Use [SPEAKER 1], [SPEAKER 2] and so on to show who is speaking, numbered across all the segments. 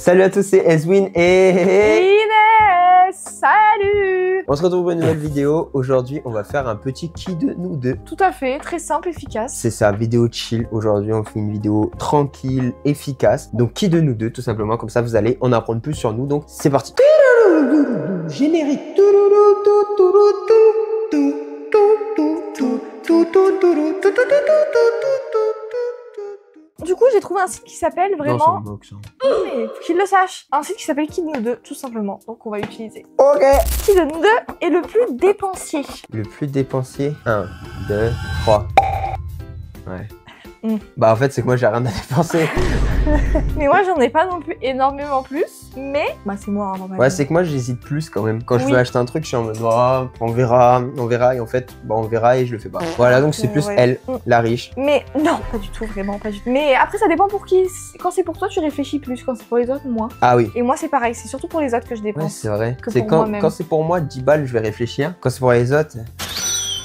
[SPEAKER 1] Salut à tous, c'est Ezwin et...
[SPEAKER 2] Inès, salut!
[SPEAKER 1] On se retrouve pour une nouvelle vidéo. Aujourd'hui, on va faire un petit qui de nous deux.
[SPEAKER 2] Tout à fait, très simple, efficace.
[SPEAKER 1] C'est ça, vidéo chill. Aujourd'hui, on fait une vidéo tranquille, efficace. Donc, qui de nous deux, tout simplement. Comme ça, vous allez en apprendre plus sur nous. Donc, c'est parti. Générique.
[SPEAKER 2] Du coup, j'ai trouvé un site qui s'appelle vraiment...
[SPEAKER 1] Non, ça me moque, ça.
[SPEAKER 2] Mais qu'il le sache. Un site qui s'appelle Qui de nous deux, tout simplement. Donc, on va l'utiliser.
[SPEAKER 1] Ok.
[SPEAKER 2] Qui de nous deux est le plus dépensier?
[SPEAKER 1] Le plus dépensier. 1, 2, 3. Ouais. Bah en fait c'est que moi j'ai rien à dépenser.
[SPEAKER 2] Mais moi j'en ai pas non plus énormément plus. Mais bah c'est moi normalement.
[SPEAKER 1] Ouais, c'est que moi j'hésite plus quand même. Quand je veux acheter un truc, je suis en mode oh, on verra. Et en fait, bah on verra et je le fais pas. Voilà, donc c'est plus elle, la riche.
[SPEAKER 2] Mais non, pas du tout, vraiment pas du tout. Mais après ça dépend pour qui. Quand c'est pour toi, tu réfléchis plus. Quand c'est pour les autres, moins.
[SPEAKER 1] Ah oui.
[SPEAKER 2] Et moi c'est pareil, c'est surtout pour les autres que je dépense.
[SPEAKER 1] Ouais, c'est vrai.
[SPEAKER 2] C'est
[SPEAKER 1] quand c'est pour moi, 10 balles, je vais réfléchir. Quand c'est pour les autres...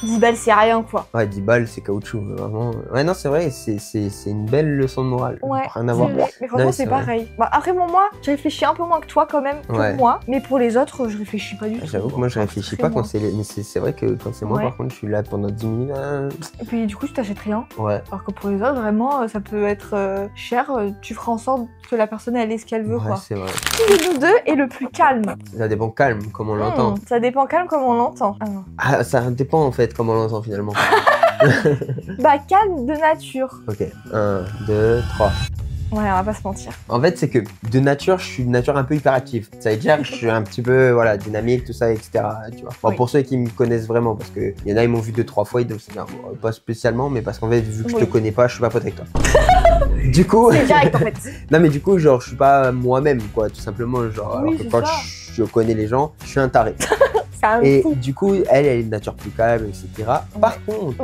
[SPEAKER 2] 10 balles, c'est rien quoi.
[SPEAKER 1] Ouais, 10 balles, c'est caoutchouc, vraiment. Ouais, non, c'est vrai, c'est une belle leçon de morale.
[SPEAKER 2] Ouais,
[SPEAKER 1] rien à voir.
[SPEAKER 2] Mais franchement, c'est pareil. Bah, après, bon, moi, je réfléchis un peu moins que toi quand même, pour moi. Mais pour les autres, je réfléchis pas du tout.
[SPEAKER 1] J'avoue que moi, je réfléchis pas quand c'est... Mais c'est vrai que quand c'est moi, par contre, je suis là pendant 10 minutes.
[SPEAKER 2] Et puis, du coup, tu t'achètes rien.
[SPEAKER 1] Ouais.
[SPEAKER 2] Alors que pour les autres, vraiment, ça peut être cher. Tu feras en sorte que la personne, elle ait ce qu'elle veut, quoi.
[SPEAKER 1] c'est vrai.
[SPEAKER 2] Qui de nous deux est le plus calme?
[SPEAKER 1] Ça dépend calme, comme on l'entend.
[SPEAKER 2] Ça dépend calme, comme on l'entend.
[SPEAKER 1] Ah, ça dépend en fait, comme on l'entend finalement.
[SPEAKER 2] Bah, calme de nature.
[SPEAKER 1] Ok, 1, 2, 3.
[SPEAKER 2] Ouais, on va pas se mentir.
[SPEAKER 1] En fait, c'est que de nature, je suis de nature un peu hyperactive. Ça veut dire que je suis un petit peu, voilà, dynamique, tout ça, etc. Tu vois. Bon, pour ceux qui me connaissent vraiment, parce que y en a, ils m'ont vu 2-3 fois, ils doivent se dire, bon, pas spécialement, mais parce qu'en fait, vu que je te connais pas, je suis pas pote avec toi. Du coup...
[SPEAKER 2] C'est direct, en fait.
[SPEAKER 1] Non, mais du coup, genre, je suis pas moi-même, quoi, tout simplement. Genre, alors que quand je connais les gens, je suis un taré. Et du coup, elle est de nature plus calme, etc. Par contre,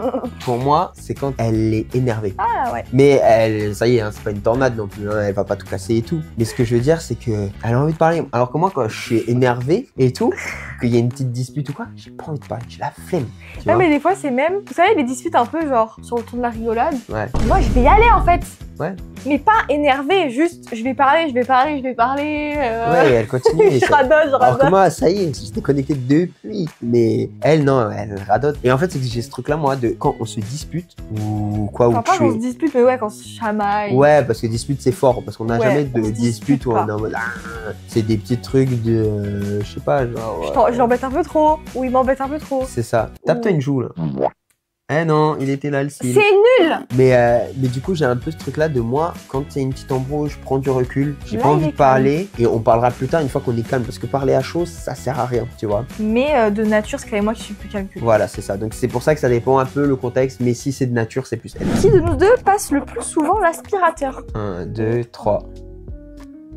[SPEAKER 1] pour moi, c'est quand elle est énervée.
[SPEAKER 2] Ah ouais.
[SPEAKER 1] Mais elle, ça y est, hein, c'est pas une tornade non plus, hein, elle va pas tout casser et tout. Mais ce que je veux dire, c'est que elle a envie de parler. Alors que moi, quand je suis énervé et tout, qu'il y a une petite dispute ou quoi, j'ai pas envie de parler, j'ai la flemme.
[SPEAKER 2] Ouais, mais des fois, c'est même, vous savez, les disputes un peu genre sur le ton de la rigolade.
[SPEAKER 1] Ouais.
[SPEAKER 2] Moi, je vais y aller en fait.
[SPEAKER 1] Ouais.
[SPEAKER 2] Mais pas énervé, juste je vais parler.
[SPEAKER 1] Ouais, elle continue.
[SPEAKER 2] je radote.
[SPEAKER 1] Alors que moi, ça y est, j'étais connecté depuis. Mais elle, non, elle radote. Et en fait, c'est que j'ai ce truc-là, moi, de quand on se dispute ou quoi, ou
[SPEAKER 2] pas quand on se dispute, mais ouais, quand on se chamaille.
[SPEAKER 1] Ouais, parce que dispute, c'est fort. Parce qu'on n'a jamais de dispute où on est en mode. C'est des petits trucs de. Je sais pas, genre.
[SPEAKER 2] Je l'embête un peu trop. Ou il m'embête un peu trop.
[SPEAKER 1] C'est ça. Tape-toi une joue, là. Eh non, il était là le cil.
[SPEAKER 2] C'est nul.
[SPEAKER 1] Mais du coup, j'ai un peu ce truc-là de moi, quand il y a une petite embrouille, je prends du recul, j'ai pas envie de parler, et on parlera plus tard une fois qu'on est calme, parce que parler à chaud, ça sert à rien, tu vois.
[SPEAKER 2] Mais de nature, c'est quand même moi qui suis plus calme que lui.
[SPEAKER 1] Voilà, c'est ça. Donc c'est pour ça que ça dépend un peu le contexte, mais si c'est de nature, c'est plus elle.
[SPEAKER 2] Qui de nous deux passe le plus souvent l'aspirateur?
[SPEAKER 1] 1, 2, 3.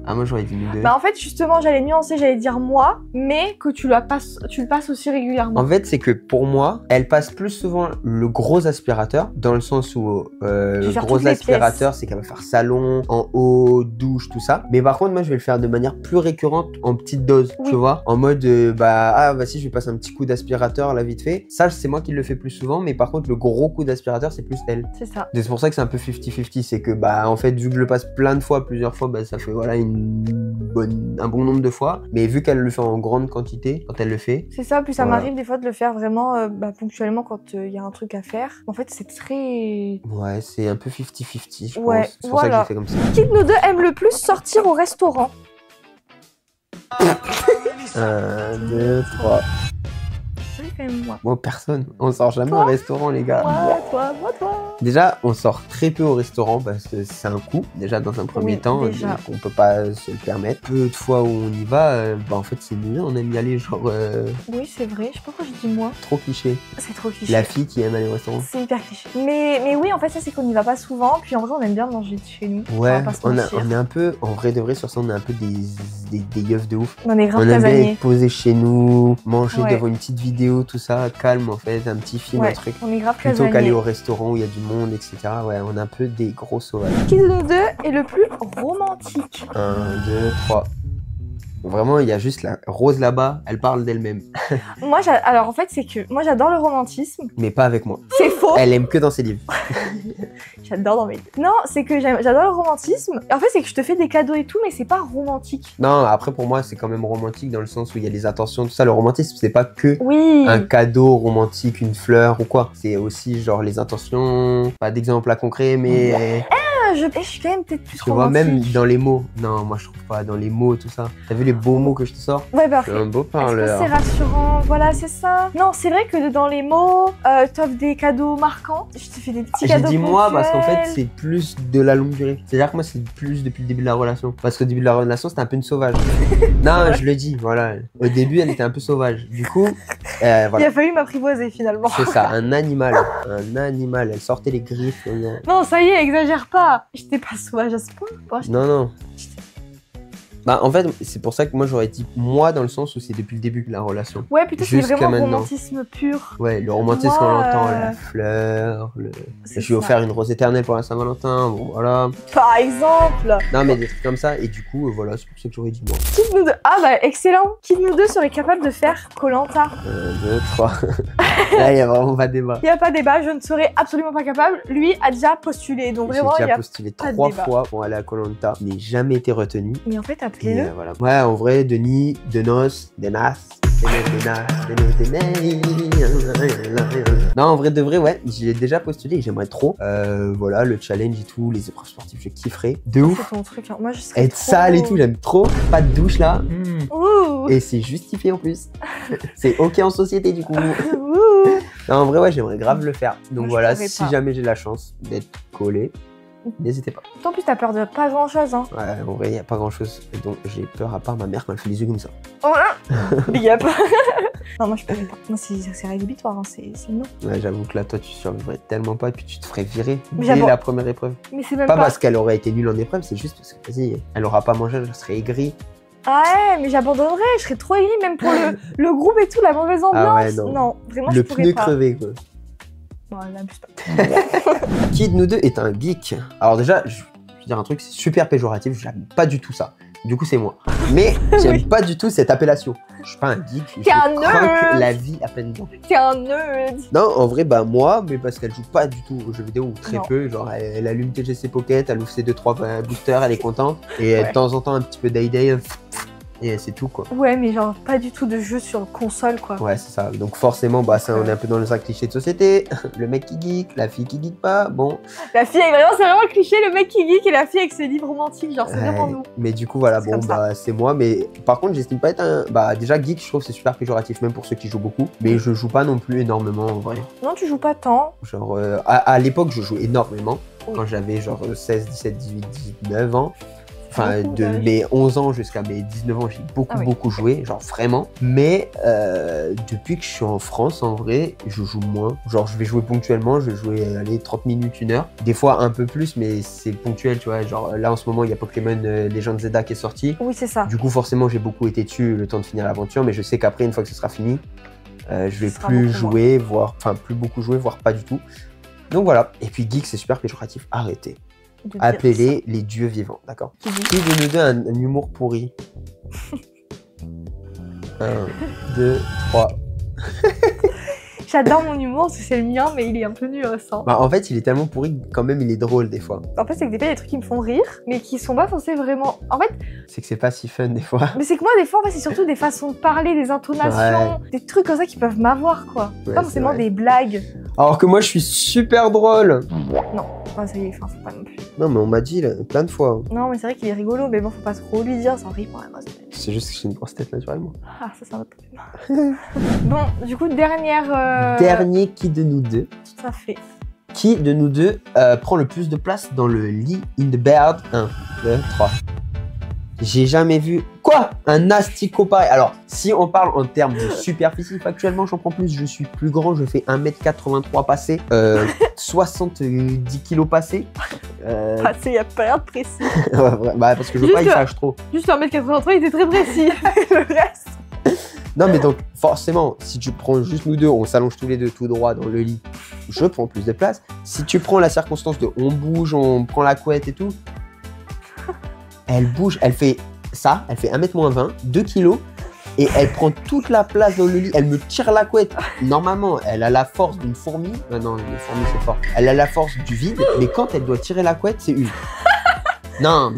[SPEAKER 1] Ah, moi j'aurais vu nous deux.
[SPEAKER 2] Bah en fait justement j'allais nuancer, j'allais dire moi, mais que tu le passes aussi régulièrement.
[SPEAKER 1] En fait c'est que pour moi, elle passe plus souvent le gros aspirateur, dans le sens où le gros aspirateur c'est qu'elle va faire salon, en haut, douche, tout ça. Mais par contre moi je vais le faire de manière plus récurrente, en petite dose, tu vois. En mode vas-y je vais passer un petit coup d'aspirateur là vite fait. Ça c'est moi qui le fais plus souvent, mais par contre le gros coup d'aspirateur c'est plus elle.
[SPEAKER 2] C'est ça.
[SPEAKER 1] C'est pour ça que c'est un peu 50-50, c'est que en fait vu que je le passe plein de fois, plusieurs fois, ça fait voilà un bon nombre de fois, mais vu qu'elle le fait en grande quantité quand elle le fait.
[SPEAKER 2] C'est ça, puis ça m'arrive des fois de le faire vraiment ponctuellement quand il y a un truc à faire. En fait c'est très...
[SPEAKER 1] Ouais, c'est un peu 50-50 je pense. C'est pour ça que j'ai fait comme ça.
[SPEAKER 2] Qui de nous deux aime le plus sortir au restaurant?
[SPEAKER 1] 1, 2, 3.
[SPEAKER 2] Moi.
[SPEAKER 1] Moi personne, on sort jamais au restaurant les gars.
[SPEAKER 2] Toi.
[SPEAKER 1] Déjà on sort très peu au restaurant parce que c'est un coût, déjà dans un premier temps, donc on peut pas se le permettre. Peu de fois où on y va, en fait c'est mieux, on aime y aller genre...
[SPEAKER 2] Oui c'est vrai, je sais pas pourquoi je dis moi.
[SPEAKER 1] Trop cliché.
[SPEAKER 2] C'est trop cliché.
[SPEAKER 1] La fille qui aime aller au restaurant.
[SPEAKER 2] C'est hyper cliché. Mais oui en fait ça c'est qu'on n'y va pas souvent, puis en vrai on aime bien manger de chez nous.
[SPEAKER 1] Ouais, on est un peu, en vrai de vrai sur ça on est un peu des yeufs de ouf.
[SPEAKER 2] On est grave
[SPEAKER 1] casaniers. On aime bien
[SPEAKER 2] casaniers.
[SPEAKER 1] être posé chez nous, manger devant une petite vidéo, tout ça, calme en fait, un petit film, un truc.
[SPEAKER 2] On est grave
[SPEAKER 1] plutôt qu'aller au restaurant où il y a du monde, etc. Ouais, on est un peu des gros sauvages.
[SPEAKER 2] Qui de nous deux est le plus romantique?
[SPEAKER 1] 1, 2, 3. Vraiment, il y a juste la Rose là-bas, elle parle d'elle-même.
[SPEAKER 2] Moi, alors en fait, c'est que moi j'adore le romantisme.
[SPEAKER 1] Mais pas avec moi.
[SPEAKER 2] C'est faux.
[SPEAKER 1] Elle aime que dans ses livres.
[SPEAKER 2] J'adore dans mes livres. Non, c'est que j'adore le romantisme. En fait, c'est que je te fais des cadeaux et tout, mais c'est pas romantique.
[SPEAKER 1] Non, après pour moi, c'est quand même romantique dans le sens où il y a les attentions, tout ça. Le romantisme, c'est pas que
[SPEAKER 2] oui.
[SPEAKER 1] un cadeau romantique, une fleur ou quoi. C'est aussi genre les intentions. Pas d'exemple à concret, mais...
[SPEAKER 2] Je suis quand même peut-être plus
[SPEAKER 1] tu vois, même dans les mots. Non, moi je trouve pas dans les mots, tout ça. T'as vu les beaux mots que je te sors?
[SPEAKER 2] Ouais, bah.
[SPEAKER 1] C'est un beau parleur.
[SPEAKER 2] C'est rassurant, voilà, c'est ça. Non, c'est vrai que dans les mots, t'offres des cadeaux marquants. Je te fais des petits cadeaux.
[SPEAKER 1] J'ai dit moi parce qu'en fait, c'est plus de la longue durée. C'est-à-dire que moi, c'est plus depuis le début de la relation. Parce qu'au début de la relation, c'était un peu une sauvage. Non, je le dis, voilà. Au début, elle était un peu sauvage. Du coup, voilà.
[SPEAKER 2] Il a fallu m'apprivoiser finalement.
[SPEAKER 1] C'est ça, un animal. Un animal. Elle sortait les griffes.
[SPEAKER 2] Non, ça y est, exagère pas. J'étais pas sauvage à ce point.
[SPEAKER 1] Non, non. Bah en fait, c'est pour ça que moi j'aurais dit moi dans le sens où c'est depuis le début de la relation.
[SPEAKER 2] Ouais, plutôt c'est vraiment le romantisme pur.
[SPEAKER 1] Ouais, le romantisme qu'on entend, la fleur, je lui ai offert une rose éternelle pour la Saint-Valentin, bon voilà.
[SPEAKER 2] Par exemple.
[SPEAKER 1] Non mais des trucs comme ça, et du coup, voilà, c'est pour ça que j'aurais dit moi.
[SPEAKER 2] Qui de nous deux? Ah bah excellent. Qui de nous deux serait capable de faire Koh-Lanta?
[SPEAKER 1] 2, 3. Là, il y a vraiment pas de débat.
[SPEAKER 2] Il n'y a pas de débat, je ne serais absolument pas capable. Lui a déjà postulé, donc vraiment il y a
[SPEAKER 1] déjà postulé 3 fois pour aller à Koh-Lanta, n'ai jamais été retenu.
[SPEAKER 2] Mais en fait, appelez-le.
[SPEAKER 1] Voilà. Ouais, en vrai, Denis, Denos, Denas. Non, en vrai de vrai, ouais, j'y ai déjà postulé et j'aimerais trop. Voilà, le challenge et tout, les épreuves sportives, je kifferais. De ouf.
[SPEAKER 2] C'est ton truc, hein. Moi, je serais
[SPEAKER 1] être sale et tout, j'aime trop. Pas de douche là.
[SPEAKER 2] Ouh.
[SPEAKER 1] Et c'est justifié en plus. C'est ok en société du coup. Non, en vrai, ouais, j'aimerais grave le faire. Donc
[SPEAKER 2] moi,
[SPEAKER 1] voilà, si jamais j'ai la chance d'être collé, n'hésitez pas.
[SPEAKER 2] En plus, t'as peur de pas grand chose, hein.
[SPEAKER 1] Ouais, en vrai, il n'y a pas grand chose dont j'ai peur à part ma mère quand elle fait les yeux comme ça.
[SPEAKER 2] Oh là. Big up. Non, moi je peux pas. Non, c'est rédhibitoire, hein. C'est non.
[SPEAKER 1] Ouais, j'avoue que là, toi, tu survivrais tellement pas et puis tu te ferais virer
[SPEAKER 2] mais
[SPEAKER 1] dès la première épreuve.
[SPEAKER 2] Mais c'est même
[SPEAKER 1] pas parce qu'elle aurait été nulle en épreuve, c'est juste parce que, vas-y, elle aura pas mangé, elle serait aigrie.
[SPEAKER 2] Ouais, mais j'abandonnerais, je serais trop aigrie, même pour le groupe et tout, la mauvaise ambiance.
[SPEAKER 1] Ah ouais, non.
[SPEAKER 2] Non, vraiment,
[SPEAKER 1] le
[SPEAKER 2] je pourrais
[SPEAKER 1] pneu
[SPEAKER 2] pas.
[SPEAKER 1] crevé, quoi.
[SPEAKER 2] Non, n'abuse pas.
[SPEAKER 1] Qui de nous deux est un geek? Alors déjà, je vais dire un truc, c'est super péjoratif, j'aime pas du tout ça. Du coup, c'est moi. Mais j'aime pas du tout cette appellation. Je suis pas un geek, je croque la vie à pleines dents.
[SPEAKER 2] T'es un nerd.
[SPEAKER 1] Non, en vrai, bah moi, mais parce qu'elle joue pas du tout aux jeux vidéo, ou très peu. Genre, elle allume TGC Pocket, elle ouvre ses 2-3 boosters, elle est contente. Et de temps en temps, un petit peu Day. Et c'est tout quoi.
[SPEAKER 2] Ouais, mais genre pas du tout de jeu sur console quoi.
[SPEAKER 1] Ouais, c'est ça. Donc forcément, bah ça, on est un peu dans les clichés de société. Le mec qui geek, la fille qui geek pas, bon.
[SPEAKER 2] La fille, c'est vraiment le cliché, le mec qui geek et la fille avec ses livres romantiques, genre c'est vraiment nous.
[SPEAKER 1] Mais du coup, voilà, bon, bah c'est moi. Mais par contre, j'estime pas être un. Bah déjà, geek, je trouve c'est super péjoratif, même pour ceux qui jouent beaucoup. Mais je joue pas non plus énormément en vrai.
[SPEAKER 2] Non, tu joues pas tant.
[SPEAKER 1] Genre, à l'époque, je jouais énormément. Oui. Quand j'avais genre 16, 17, 18, 19 ans. Enfin, de mes 11 ans jusqu'à mes 19 ans, j'ai beaucoup joué, genre vraiment. Mais depuis que je suis en France, en vrai, je joue moins. Genre, je vais jouer ponctuellement, je vais jouer, allez, 30 minutes, 1 heure. Des fois, un peu plus, mais c'est ponctuel, tu vois. Genre, là, en ce moment, il y a Pokémon Legend Zelda qui est sorti.
[SPEAKER 2] Oui, c'est ça.
[SPEAKER 1] Du coup, forcément, j'ai beaucoup été dessus le temps de finir l'aventure, mais je sais qu'après, une fois que ce sera fini, je vais plus jouer, voire, enfin, plus beaucoup jouer, voire pas du tout. Donc voilà. Et puis, geek, c'est super péjoratif. Arrêtez. Appelez-les les dieux vivants, d'accord? Qui de nous deux a un humour pourri? 1, 2, 3.
[SPEAKER 2] J'adore mon humour, c'est le mien, mais il est un peu nul récent.
[SPEAKER 1] Bah, en fait, il est tellement pourri que quand même, il est drôle des fois.
[SPEAKER 2] En fait, c'est que des fois, il y a des trucs qui me font rire, mais qui sont pas censés vraiment... En fait...
[SPEAKER 1] C'est que c'est pas si fun des fois.
[SPEAKER 2] Mais c'est que moi, des fois, en fait, c'est surtout des façons de parler, des intonations, des trucs comme ça qui peuvent m'avoir, quoi. Pas forcément des blagues.
[SPEAKER 1] Alors que moi, je suis super drôle.
[SPEAKER 2] Non, ça y est, enfin, faut pas non plus.
[SPEAKER 1] Non, mais on m'a dit là, plein de fois.
[SPEAKER 2] Non, mais c'est vrai qu'il est rigolo, mais bon, faut pas trop lui dire, ça rit pour la grosse tête.
[SPEAKER 1] C'est juste que j'ai une grosse tête naturellement.
[SPEAKER 2] Ah, ça, c'est un autre problème. Bon, du coup, dernière...
[SPEAKER 1] Dernier qui de nous deux.
[SPEAKER 2] Tout à fait.
[SPEAKER 1] Qui de nous deux prend le plus de place dans le lit in the bed? 1, 2, 3. J'ai jamais vu... Quoi? Un asticot pareil. Alors, si on parle en termes de superficie, factuellement, j'en prends plus. Je suis plus grand, je fais 1m83 passé, 70 kg passé.
[SPEAKER 2] Passé, il y a pas l'air précis.
[SPEAKER 1] Bah, parce que je veux pas qu'il sache trop.
[SPEAKER 2] Juste 1m83, il était très précis. Le reste...
[SPEAKER 1] Non, mais donc, forcément, si tu prends juste nous deux, on s'allonge tous les deux tout droit dans le lit, je prends plus de place. Si tu prends la circonstance de on bouge, on prend la couette et tout, elle bouge, elle fait ça, elle fait 1m-20, 2 kilos. Et elle prend toute la place dans le lit, elle me tire la couette. Normalement, elle a la force d'une fourmi. Non, les fourmis c'est fort. Elle a la force du vide, mais quand elle doit tirer la couette, c'est une. Non,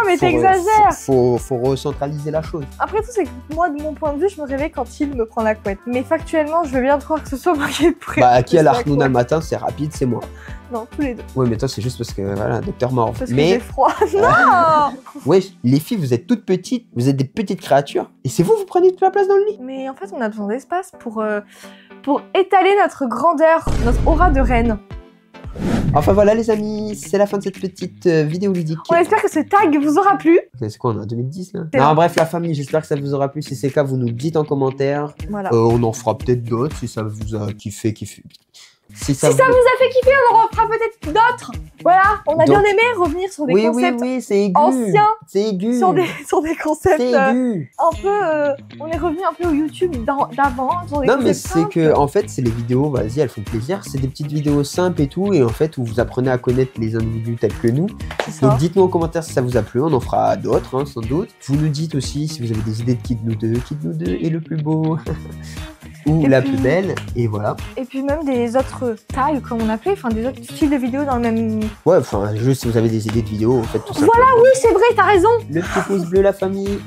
[SPEAKER 1] mais
[SPEAKER 2] t'exagères.
[SPEAKER 1] Faut recentraliser la chose.
[SPEAKER 2] Après tout, c'est que moi, de mon point de vue, je me réveille quand il me prend la couette. Mais factuellement, je veux bien te croire que ce soit moi qui ai pris.
[SPEAKER 1] Bah, qui a l'Arnouna le matin, c'est rapide, c'est moi.
[SPEAKER 2] Non, tous les deux.
[SPEAKER 1] Ouais, mais toi, c'est juste parce que, voilà, docteur mort.
[SPEAKER 2] Parce que j'ai froid. Non.
[SPEAKER 1] Ouais, les filles, vous êtes toutes petites, vous êtes des petites créatures. Et c'est vous prenez toute la place dans le lit.
[SPEAKER 2] Mais en fait, on a besoin d'espace pour étaler notre grandeur, notre aura de reine.
[SPEAKER 1] Enfin voilà les amis, c'est la fin de cette petite vidéo ludique.
[SPEAKER 2] On espère que ce tag vous aura plu.
[SPEAKER 1] C'est quoi, on est en 2010 là? Non, bref la famille, j'espère que ça vous aura plu. Si c'est le cas, vous nous dites en commentaire.
[SPEAKER 2] Voilà.
[SPEAKER 1] On en fera peut-être d'autres si ça vous a kiffé. Si ça vous
[SPEAKER 2] a fait kiffer, on en fera peut-être d'autres. Voilà, on a bien aimé revenir sur des concepts anciens.
[SPEAKER 1] C'est aigu.
[SPEAKER 2] Sur des concepts
[SPEAKER 1] aigu.
[SPEAKER 2] un peu... on est revenu un peu au YouTube d'avant.
[SPEAKER 1] Non mais c'est que, en fait, c'est les vidéos, vas-y, elles font plaisir. C'est des petites vidéos simples et tout. Et en fait, où vous apprenez à connaître les individus tels que nous. Donc dites-nous en commentaire si ça vous a plu. On en fera d'autres, hein, sans doute. Vous nous dites aussi si vous avez des idées de Kid Nous 2. Kid Nous 2 est le plus beau. Ou la plus belle, et voilà.
[SPEAKER 2] Et puis même des autres tags, comme on appelait, enfin des autres styles de vidéos dans le même...
[SPEAKER 1] Ouais, enfin, juste si vous avez des idées de vidéos, en fait, tout ça.
[SPEAKER 2] Voilà, oui, c'est vrai, t'as raison.
[SPEAKER 1] Le petit pouce bleu, la famille.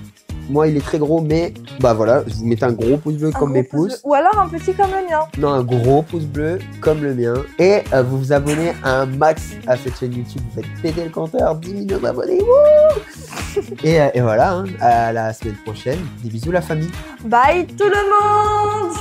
[SPEAKER 1] Moi, il est très gros, mais bah voilà, vous mettez un gros pouce bleu comme mes pouces.
[SPEAKER 2] Ou alors un petit comme le mien.
[SPEAKER 1] Non, un gros pouce bleu comme le mien. Et vous vous abonnez à un max à cette chaîne YouTube. Vous faites péter le compteur, 10 millions d'abonnés. et voilà, hein, à la semaine prochaine. Des bisous, la famille.
[SPEAKER 2] Bye tout le monde.